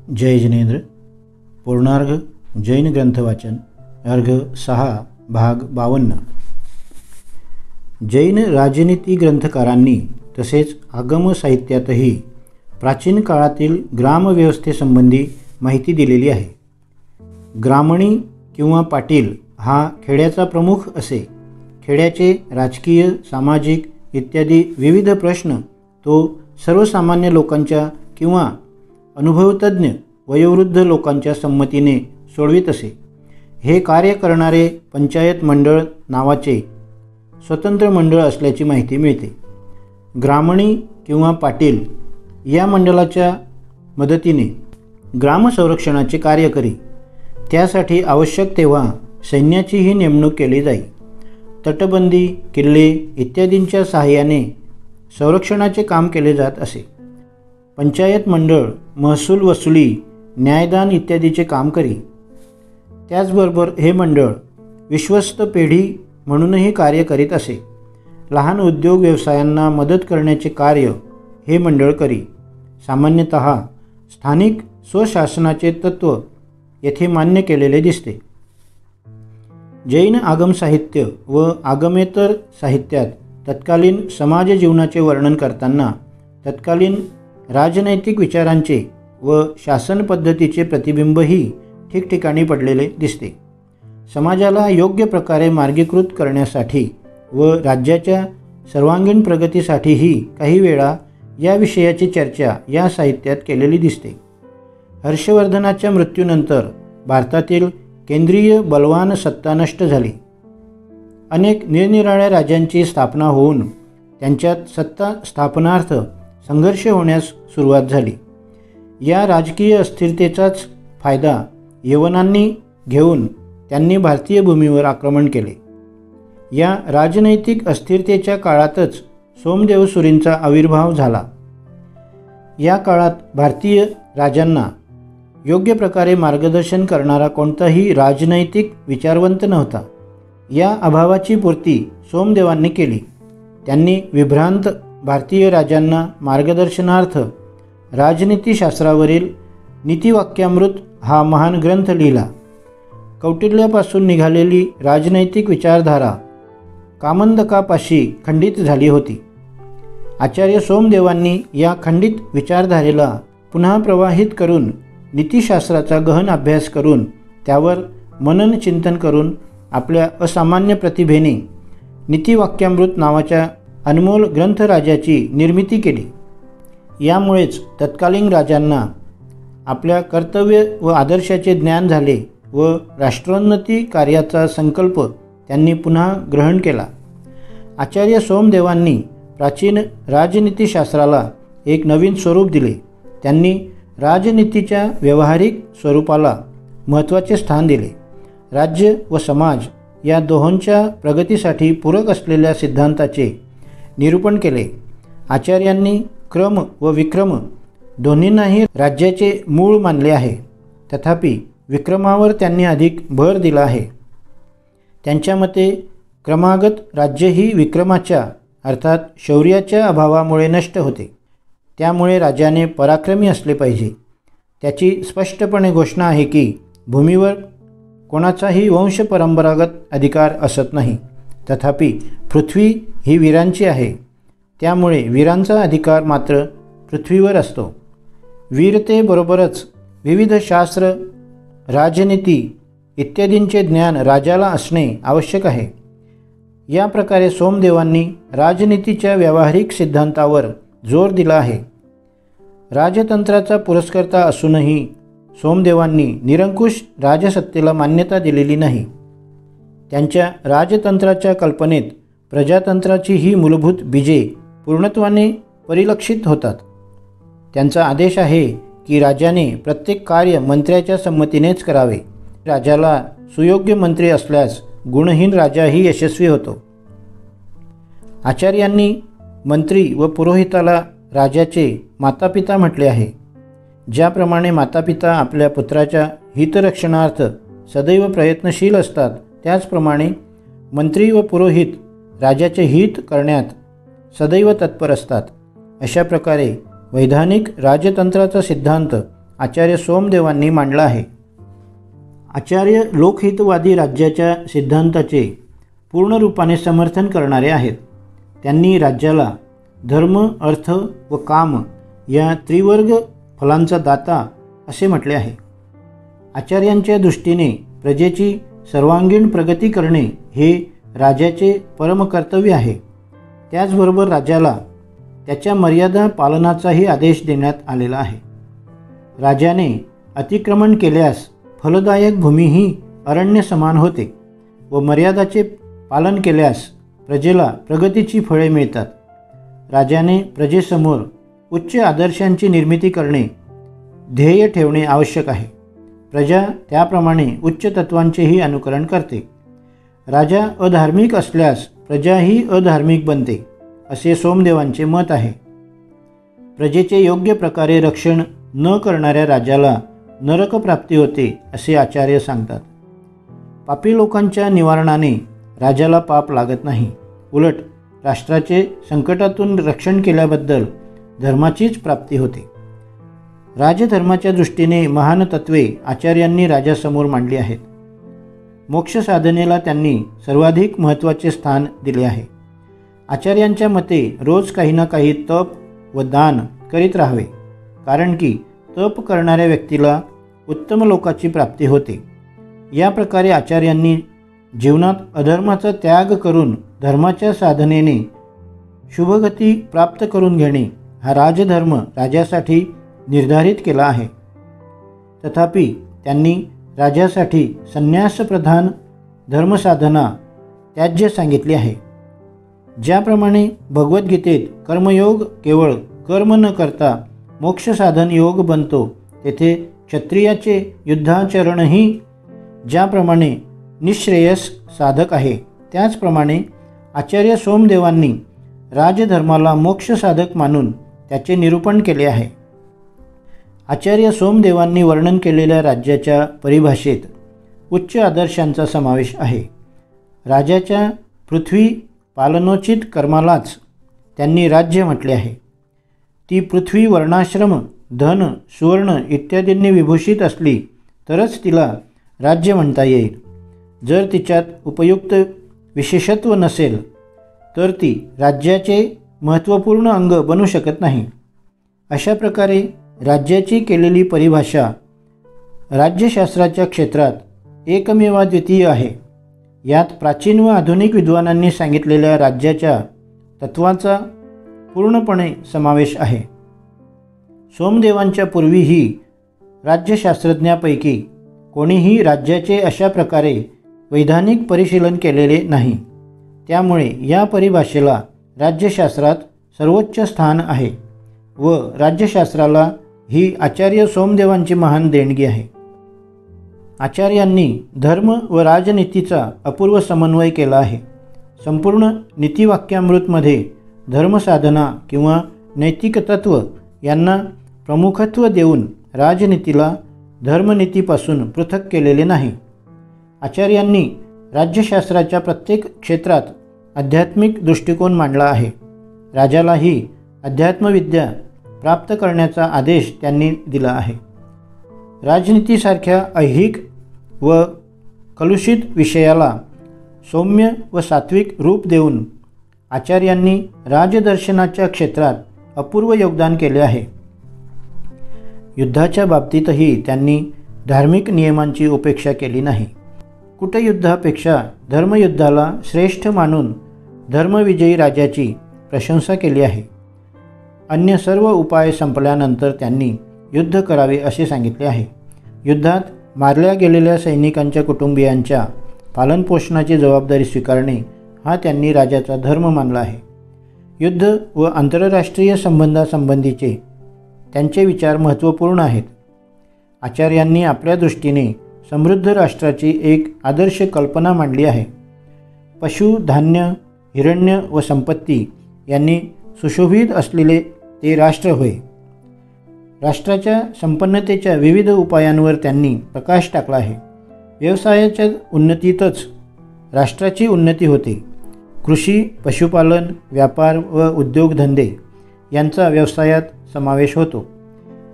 जय जिनेंद्र। पूर्णार्घ जैन ग्रंथ वाचन अर्घ 6 भाग 52। जैन राजनीती ग्रंथकारांनी तसेच आगम साहित्यातही प्राचीन काळातील ग्रामव्यवस्थेसंबंधी माहिती दिलेली आहे। ग्रामणी किंवा पाटील हा खेड्याचा प्रमुख असे। खेड्याचे राजकीय, सामाजिक इत्यादी विविध प्रश्न तो सर्वसामान्य लोकांच्या किंवा अनुभवतज्ञ वयोवृद्ध लोकांच्या संमतीने सोडवित असे। हे कार्य करणारे पंचायत मंडळ नावाचे स्वतंत्र मंडळ असल्याची माहिती मिळते। ग्रामणी किंवा पाटील या मंडळाच्या मदतीने ग्रामसंरक्षणाचे कार्य करी। त्यासाठी आवश्यक तेव्हा सैन्याचीही नेमणूक केली जाई। तटबंदी, किल्ले इत्यादींच्या सहाय्याने संरक्षणाचे काम केले जात असे। पंचायत मंडळ महसूल वसुली, न्यायदान इत्यादीचे काम करी। त्याचबरोबर हे मंडळ विश्वस्त पेढी म्हणूनही कार्य करीत असे। लहान उद्योग व्यवसायांना मदत करण्याचे कार्य हे मंडळ करी। सामान्यतः स्थानिक स्वशासनाचे तत्त्व येथे मान्य केलेले दिसते। जैन आगम साहित्य व आगमेतर साहित्यात तत्कालीन समाज जीवनाचे वर्णन करताना तत्कालीन राजनैतिक विचारांचे व शासन पद्धतीचे प्रतिबिंबही ठिकठिकाणी पडलेले दिसते। समाजाला योग्य प्रकारे मार्गीकृत करण्यासाठी व राज्याच्या सर्वांगीण प्रगतीसाठीही काही वेळा या विषयाची चर्चा या साहित्यात केलेली दिसते। हर्षवर्धनाच्या मृत्यूनंतर भारतातील केंद्रीय बलवान सत्ता नष्ट झाली। अनेक निरनिराळ्या राज्यांची स्थापना होऊन त्यांच्यात सत्ता स्थापनार्थ संघर्ष होण्यास सुरुवात झाली। या राजकीय अस्थिरतेचाच फायदा यवनांनी घेऊन त्यांनी भारतीय भूमीवर आक्रमण केले। या राजनैतिक अस्थिरतेच्या काळातच सोमदेव सुरींचा आविर्भाव झाला। या काळात भारतीय राजांना योग्य प्रकारे मार्गदर्शन करणारा कोणताही राजनैतिक विचारवंत नव्हता। या अभावाची पूर्ती सोमदेवांनी केली। त्यांनी विभ्रांत भारतीय राजांना मार्गदर्शनार्थ राजनीतीशास्त्रावरील नीतिवाक्यामृत हा महान ग्रंथ लिहिला। कौटिल्यापासून निघालेली राजनैतिक विचारधारा कामंदकापाशी खंडित झाली होती। आचार्य सोमदेवांनी या खंडित विचारधारेला पुन्हा प्रवाहित करून नीतिशास्त्राचा गहन अभ्यास करून त्यावर मनन चिंतन करून आपल्या असामान्य प्रतिभेने नीतिवाक्यामृत नावाच्या अनमोल ग्रंथराजाची निर्मिती केली। यामुळेच तत्कालीन राजांना आपल्या कर्तव्य व आदर्शाचे ज्ञान झाले व राष्ट्रोन्नती कार्याचा संकल्प त्यांनी पुन्हा ग्रहण केला। आचार्य सोमदेवांनी प्राचीन राजनीतीशास्त्राला एक नवीन स्वरूप दिले। त्यांनी राजनीतीच्या व्यावहारिक स्वरूपाला महत्त्वाचे स्थान दिले। राज्य व समाज या दोहोंच्या प्रगतीसाठी पूरक असलेल्या सिद्धांताचे निरूपण केले। आचार्यांनी क्रम व विक्रम दोन्हींनाही राज्याचे मूळ मानले आहे। तथापि विक्रमावर त्यांनी अधिक भर दिला आहे। त्यांच्या मते क्रमागत राज्य ही विक्रमाच्या अर्थात शौर्याच्या अभावामुळे नष्ट होते। त्यामुळे राजाने पराक्रमी असले पाहिजे। त्याची स्पष्टपणे घोषणा आहे की भूमीवर कोणाचाही वंश परंपरागत अधिकार असत नाही। तथापि पृथ्वी ही वीरांची आहे, त्यामुळे वीरांचा अधिकार मात्र पृथ्वीवर असतो। वीरतेबरोबरच विविध शास्त्र, राजनीती इत्यादींचे ज्ञान राजाला असणे आवश्यक आहे। या प्रकारे सोमदेवांनी राजनीतीच्या व्यावहारिक सिद्धांतावर जोर दिला आहे। राजतंत्राचा पुरस्कर्ता असूनही सोमदेवांनी निरंकुश राजसत्तेला मान्यता दिलेली नाही। त्यांच्या राजतंत्राच्या कल्पनेत प्रजातंत्राची ही मूलभूत बीजे पूर्णत्वाने परिलक्षित होतात। त्यांचा आदेश आहे की राजाने प्रत्येक कार्य मंत्र्याच्या संमतीनेच करावे। राजाला सुयोग्य मंत्री असल्यास गुणहीन राजाही यशस्वी होतो। आचार्यांनी मंत्री व पुरोहिताला राजाचे मातापिता म्हटले आहे। ज्याप्रमाणे मातापिता आपल्या पुत्राच्या हितरक्षणार्थ सदैव प्रयत्नशील असतात, त्याचप्रमाणे मंत्री व पुरोहित राजाचे हित करण्यात सदैव तत्पर असतात। अशा प्रकारे वैधानिक राजतंत्राचा सिद्धांत आचार्य सोमदेवांनी मांडला आहे. आचार्य लोकहितवादी राज्याच्या सिद्धांताचे पूर्ण रूपाने समर्थन करणारे आहेत. त्यांनी राज्याला धर्म, अर्थ व काम या त्रिवर्ग फलांचा दाता असे म्हटले आहे. आचार्यांच्या दृष्टीने प्रजेची सर्वांगीण प्रगती करणे हे राजाचे परमकर्तव्य आहे. त्याचबरोबर राजाला त्याच्या मर्यादा पालनाचाही आदेश देण्यात आलेला आहे. राजाने अतिक्रमण केल्यास फलदायक भूमीही अरण्य समान होते व मर्यादाचे पालन केल्यास प्रजेला प्रगतीची फळे मिळतात. राजाने प्रजेसमोर उच्च आदर्शांची निर्मिती करणे, ध्येय ठेवणे आवश्यक आहे. प्रजा त्याप्रमाणे उच्च तत्वांचेही अनुकरण करते. राजा अधार्मिक असल्यास प्रजाही अधार्मिक बनते असे सोमदेवांचे मत आहे. प्रजेचे योग्य प्रकारे रक्षण न करणाऱ्या राजाला नरकप्राप्ती होते असे आचार्य सांगतात. पापी लोकांच्या निवारणाने राजाला पाप लागत नाही. उलट राष्ट्राचे संकटातून रक्षण केल्याबद्दल धर्माचीच प्राप्ती होते. राजधर्माच्या दृष्टीने महान तत्वे आचार्यांनी राजासमोर मांडली आहेत. मोक्ष साधनेला त्यांनी सर्वाधिक महत्त्वाचे स्थान दिले आहे. आचार्यांच्या मते रोज काही ना काही तप व दान करीत राहावे, कारण की तप करणाऱ्या व्यक्तीला उत्तम लोकाची प्राप्ती होते. या प्रकारे आचार्यांनी जीवनात अधर्माचा त्याग करून धर्माच्या साधनेने शुभगती प्राप्त करून घेणे हा राजधर्म राजासाठी निर्धारित केला आहे. तथापि त्यांनी राजासाठी संन्यासप्रधान धर्मसाधना त्याज्य सांगितली आहे. ज्याप्रमाणे भगवद्गीतेत कर्मयोग केवळ कर्म न करता मोक्षसाधन योग बनतो, तेथे क्षत्रियाचे युद्धाचरणही ज्याप्रमाणे निःश्रेयस साधक आहे, त्याचप्रमाणे आचार्य सोमदेवांनी राजधर्माला मोक्षसाधक मानून त्याचे निरूपण केले आहे. आचार्य सोमदेवांनी वर्णन केलेल्या राज्याच्या परिभाषेत उच्च आदर्शांचा समावेश आहे. राजाच्या पृथ्वी पालनोचित कर्मालाच त्यांनी राज्य म्हटले आहे. ती पृथ्वी वर्णाश्रम, धन, सुवर्ण इत्यादींनी विभूषित असली तरच तिला राज्य म्हणता येईल. जर तिच्यात उपयुक्त विशेषत्व नसेल तर ती राज्याचे महत्त्वपूर्ण अंग बनू शकत नाही. अशा प्रकारे राज्याची केलेली परिभाषा राज्यशास्त्राच्या क्षेत्रात एकमेवाद्वितीय आहे. यात प्राचीन व आधुनिक विद्वानांनी सांगितलेल्या राज्याच्या तत्वाचा पूर्णपणे समावेश आहे. सोमदेवांच्या पूर्वीही राज्यशास्त्रज्ञापैकी कोणीही राज्याचे अशा प्रकारे वैधानिक परिशीलन केलेले नाही. त्यामुळे या परिभाषेला राज्यशास्त्रात सर्वोच्च स्थान आहे व राज्यशास्त्राला ही आचार्य सोमदेवांची महान देणगी आहे. आचार्यांनी धर्म व राजनीतीचा अपूर्व समन्वय केला आहे. संपूर्ण नीतिवाक्यामृतमध्ये धर्मसाधना किंवा नैतिक तत्व यांना प्रमुखत्व देऊन राजनीतीला धर्मनीतीपासून पृथक केलेले नाही. आचार्यांनी राज्यशास्त्राच्या प्रत्येक क्षेत्रात आध्यात्मिक दृष्टिकोन मांडला आहे. राजालाही अध्यात्मविद्या प्राप्त करण्याचा आदेश त्यांनी दिला आहे. राजनीतीसारख्या ऐहिक व कलुषित विषयाला सौम्य व सात्विक रूप देऊन आचार्यांनी राजदर्शनाच्या क्षेत्रात अपूर्व योगदान केले आहे. युद्धाच्या बाबतीतही त्यांनी धार्मिक नियमांची उपेक्षा केली नाही. कुटयुद्धापेक्षा धर्मयुद्धाला श्रेष्ठ मानून धर्मविजयी राजाची प्रशंसा केली आहे. अन्य सर्व उपाय संपल्यानंतर त्यांनी युद्ध करावे असे सांगितले आहे. युद्धात मारल्या गेलेल्या सैनिकांच्या कुटुंबियांच्या पालनपोषणाची जबाबदारी स्वीकारणे हा त्यांनी राजाचा धर्म मानला आहे. युद्ध व आंतरराष्ट्रीय संबंधासंबंधीचे त्यांचे विचार महत्त्वपूर्ण आहेत. आचार्यांनी आपल्या दृष्टीने समृद्ध राष्ट्राची एक आदर्श कल्पना मांडली आहे. पशु, धान्य, हिरण्य व संपत्ती यांनी सुशोभित असलेले ते राष्ट्र होय. राष्ट्राच्या संपन्नतेच्या विविध उपायांवर त्यांनी प्रकाश टाकला आहे. व्यवसायाच्या उन्नतीतच राष्ट्राची उन्नती होते. कृषी, पशुपालन, व्यापार व उद्योगधंदे यांचा व्यवसायात समावेश होतो.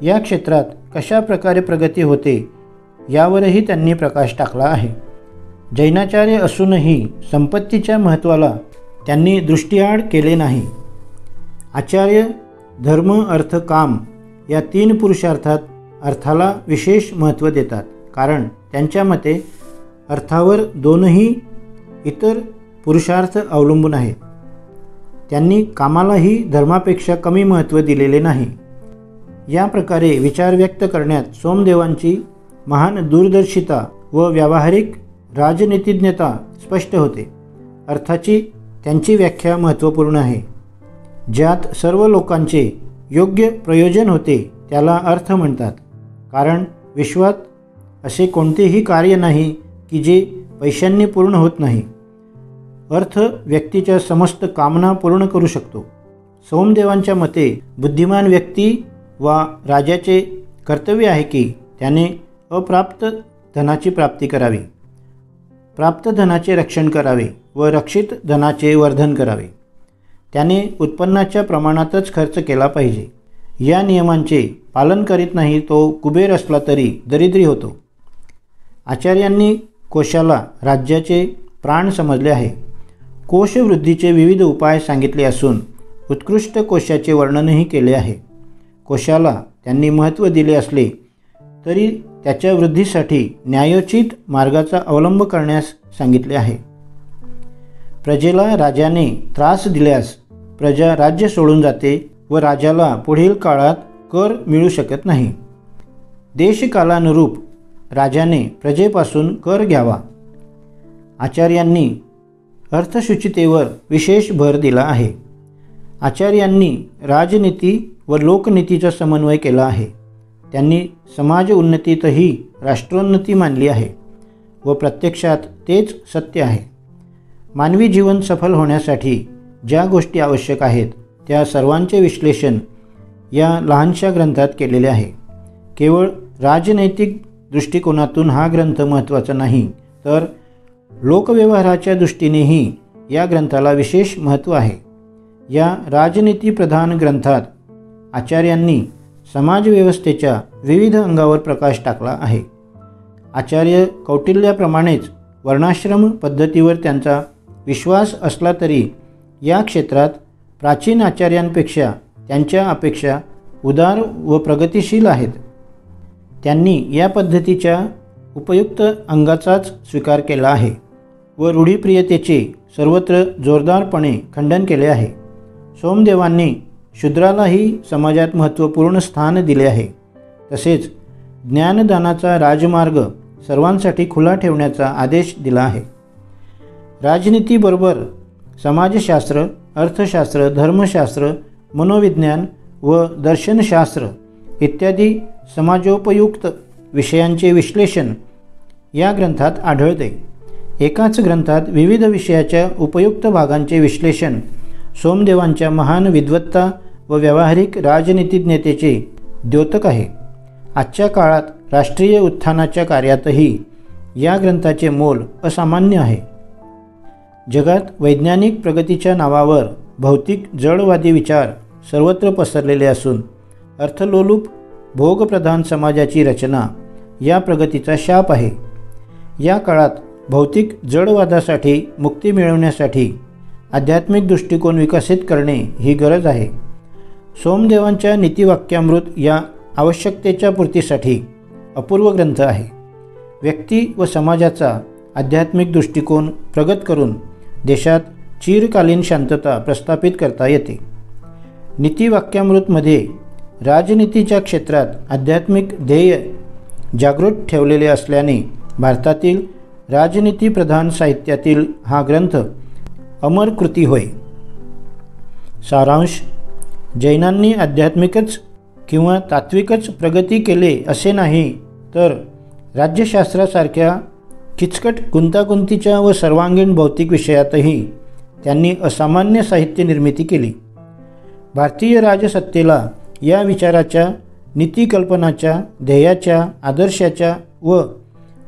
या क्षेत्रात कशा प्रकारे प्रगती होते यावरही त्यांनी प्रकाश टाकला आहे. जैनाचार्य असूनही संपत्तीच्या महत्त्वाला त्यांनी दृष्टिआड केले नाही. आचार्य धर्म अर्थ काम या 3 पुरुषार्थात अर्थाला विशेष महत्त्व देतात, कारण त्यांच्या मते अर्थावर 2ही इतर पुरुषार्थ अवलंबून आहेत. त्यांनी कामालाही धर्मापेक्षा कमी महत्त्व दिलेले नाही. या प्रकारे विचार व्यक्त करण्यात सोमदेवांची महान दूरदर्शिता व व्यावहारिक राजनीतिज्ञता स्पष्ट होते. अर्थाची त्यांची व्याख्या महत्त्वपूर्ण आहे. ज्यात सर्व लोकांचे योग्य प्रयोजन होते त्याला अर्थ म्हणतात, कारण विश्वात असे कोणतेही कार्य नाही की जे पैशांनी पूर्ण होत नाही. अर्थ व्यक्तीच्या समस्त कामना पूर्ण करू शकतो. सोमदेवांच्या मते बुद्धिमान व्यक्ती वा राजाचे कर्तव्य आहे की त्याने अप्राप्त धनाची प्राप्ती करावी, प्राप्त धनाचे रक्षण करावे व रक्षित धनाचे वर्धन करावे. त्याने उत्पन्नाच्या प्रमाणातच खर्च केला पाहिजे. या नियमांचे पालन करीत नाही तो कुबेर असला तरी दरिद्री होतो. आचार्यांनी कोशाला राज्याचे प्राण समजले आहे. कोशवृद्धीचे विविध उपाय सांगितले असून उत्कृष्ट कोशाचे वर्णनही केले आहे. कोशाला त्यांनी महत्त्व दिले असले तरी त्याच्या वृद्धीसाठी न्यायोचित मार्गाचा अवलंब करण्यास सांगितले आहे. प्रजेला राजाने त्रास दिल्यास प्रजा राज्य सोडून जाते व राजाला पुढील काळात कर मिळू शकत नाही. देशकालानुरूप राजाने प्रजेपासून कर घ्यावा. आचार्यांनी अर्थशुचितेवर विशेष भर दिला आहे. आचार्यांनी राजनीती व लोकनीतीचा समन्वय केला आहे. त्यांनी समाज उन्नतीतही राष्ट्रोन्नती मानली आहे व प्रत्यक्षात तेच सत्य आहे. मानवी जीवन सफल होण्यासाठी ज्या गोष्टी आवश्यक आहेत त्या सर्वांचे विश्लेषण या लहानशा ग्रंथात केलेले आहे. केवळ राजनैतिक दृष्टिकोनातून हा ग्रंथ महत्त्वाचा नाही, तर लोकव्यवहाराच्या दृष्टीनेही या ग्रंथाला विशेष महत्त्व आहे. या राजनीतीप्रधान ग्रंथात आचार्यांनी समाजव्यवस्थेच्या विविध अंगावर प्रकाश टाकला आहे. आचार्य कौटिल्याप्रमाणेच वर्णाश्रम पद्धतीवर त्यांचा विश्वास असला तरी या क्षेत्रात प्राचीन आचार्यांपेक्षा त्यांच्या अपेक्षा उदार व प्रगतिशील आहेत. त्यांनी या पद्धतीच्या उपयुक्त अंगाचाच स्वीकार केला आहे व रूढीप्रियतेचे सर्वत्र जोरदारपणे खंडन केले आहे. सोमदेवांनी शूद्रालाही समाजात महत्त्वपूर्ण स्थान दिले आहे. तसेच ज्ञानदानाचा राजमार्ग सर्वांसाठी खुला ठेवण्याचा आदेश दिला आहे. राजनीतीबरोबर समाजशास्त्र, अर्थशास्त्र, धर्मशास्त्र, मनोविज्ञान व दर्शनशास्त्र इत्यादी समाजोपयुक्त विषयांचे विश्लेषण या ग्रंथात आढळते. एकाच ग्रंथात विविध विषयाच्या उपयुक्त भागांचे विश्लेषण सोमदेवांच्या महान विद्वत्ता व व्यावहारिक राजनीतिज्ञतेचे द्योतक आहे. आजच्या काळात राष्ट्रीय उत्थानाच्या कार्यातही या ग्रंथाचे मोल असामान्य आहे. जगात वैज्ञानिक प्रगतीच्या नावावर भौतिक जडवादी विचार सर्वत्र पसरलेले असून अर्थलोलूप भोगप्रधान समाजाची रचना या प्रगतीचा शाप आहे. या काळात भौतिक जडवादासाठी मुक्ती मिळवण्यासाठी आध्यात्मिक दृष्टिकोन विकसित करणे ही गरज आहे. सोमदेवांच्या नीतिवाक्यामृत या आवश्यकतेच्या पूर्तीसाठी अपूर्व ग्रंथ आहे. व्यक्ती व समाजाचा आध्यात्मिक दृष्टिकोन प्रगत करून देशात चिरकालीन शांतता प्रस्थापित करता येते. नीतिवाक्यामृतमध्ये राजनीतीच्या क्षेत्रात आध्यात्मिक ध्येय जागृत ठेवलेले असल्याने भारतातील राजनीतीप्रधान साहित्यातील हा ग्रंथ अमर कृती होय. सारांश: जैनांनी आध्यात्मिकच किंवा तात्विकच प्रगती केले असे नाही, तर राज्यशास्त्रासारख्या किचकट गुंतागुंतीच्या व सर्वांगीण भौतिक विषयातही त्यांनी असामान्य साहित्य निर्मिती केली. भारतीय राजसत्तेला या विचाराच्या, नीतिकल्पनाच्या, ध्येयाच्या, आदर्शाच्या व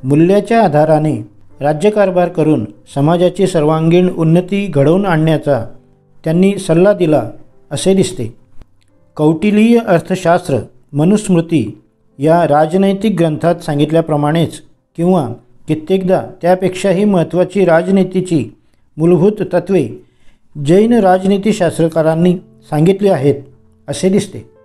मूल्याच्या आधाराने राज्यकारभार करून समाजाची सर्वांगीण उन्नती घडवून आणण्याचा त्यांनी सल्ला दिला असे दिसते. कौटिल्य अर्थशास्त्र, मनुस्मृती या राजनैतिक ग्रंथात सांगितल्याप्रमाणेच किंवा कित्येकदा त्यापेक्षाही महत्त्वाची राजनीतीची मूलभूत तत्त्वे जैन राजनीतीशास्त्रकारांनी सांगितली आहेत असे दिसते.